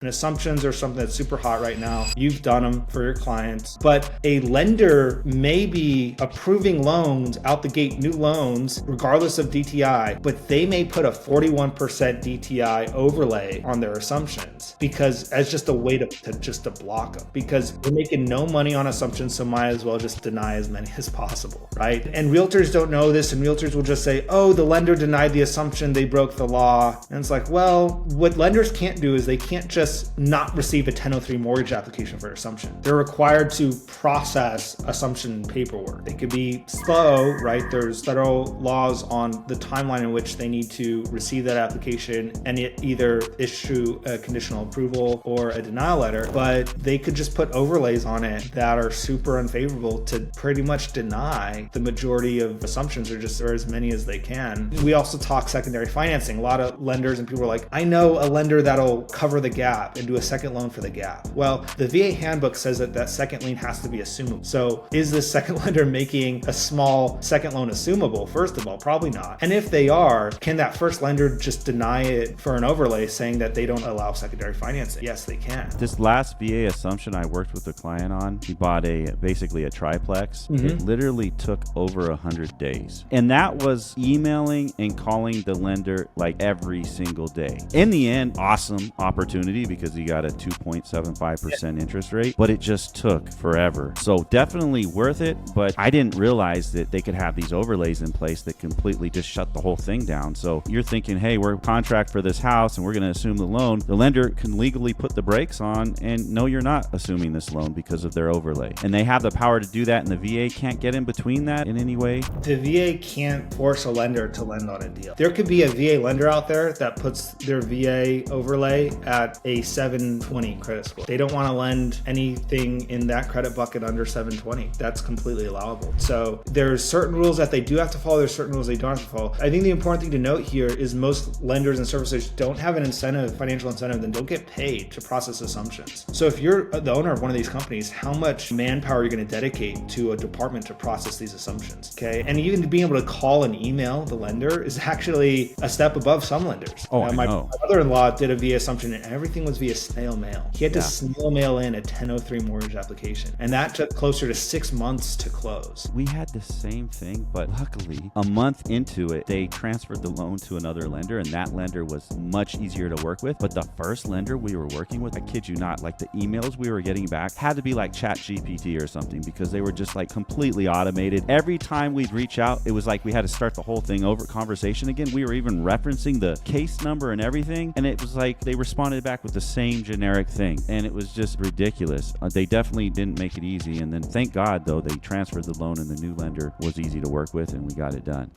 And assumptions are something that's super hot right now. You've done them for your clients, but a lender may be approving loans out the gate, new loans, regardless of DTI, but they may put a 41% DTI overlay on their assumptions because as just a way to block them, because we're making no money on assumptions, so might as well just deny as many as possible, right? And realtors don't know this, and realtors will just say, oh, the lender denied the assumption, they broke the law. And it's like, well, what lenders can't do is they can't just not receive a 1003 mortgage application for assumption. They're required to process assumption paperwork. They could be slow, right? There's federal laws on the timeline in which they need to receive that application and either issue a conditional approval or a denial letter, but they could just put overlays on it that are super unfavorable to pretty much deny the majority of assumptions or as many as they can. We also talk secondary financing. A lot of lenders and people are like, I know a lender that'll cover the gap and do a second loan for the gap. Well, the VA handbook says that second lien has to be assumable. So is this second lender making a small second loan assumable? First of all, probably not. And if they are, can that first lender just deny it for an overlay saying that they don't allow secondary financing? Yes, they can. This last VA assumption I worked with a client on, he bought basically a triplex. It literally took over 100 days. And that was emailing and calling the lender like every single day. In the end, awesome opportunity because you got a 2.75% interest rate, but it just took forever. So definitely worth it, but I didn't realize that they could have these overlays in place that completely just shut the whole thing down. So you're thinking, hey, we're contract for this house and we're going to assume the loan. The lender can legally put the brakes on and no, you're not assuming this loan because of their overlay. And they have the power to do that, and the VA can't get in between that in any way. The VA can't force a lender to lend on a deal. There could be a VA lender out there that puts their VA overlay at a 720 credit score. They don't want to lend anything in that credit bucket under 720. That's completely allowable. So there's certain rules that they do have to follow. There's certain rules they don't have to follow. I think the important thing to note here is most lenders and servicers don't have an incentive, financial incentive, and don't get paid to process assumptions. So if you're the owner of one of these companies, how much manpower are you going to dedicate to a department to process these assumptions? Okay. And even being able to call and email the lender is actually a step above some lenders. My brother-in-law did a VA assumption and everything was via snail mail. He had to snail mail in a 1003 mortgage application, and that took closer to 6 months to close. We had the same thing, but luckily a month into it, they transferred the loan to another lender, and that lender was much easier to work with. But the first lender we were working with, I kid you not, like the emails we were getting back had to be like ChatGPT or something because they were just like completely automated. Every time we'd reach out, it was like we had to start the whole thing over, conversation again. We were even referencing the case number and everything, and it was like they responded back with the same generic thing, and it was just ridiculous. They definitely didn't make it easy, and then thank God though they transferred the loan and the new lender was easy to work with and we got it done.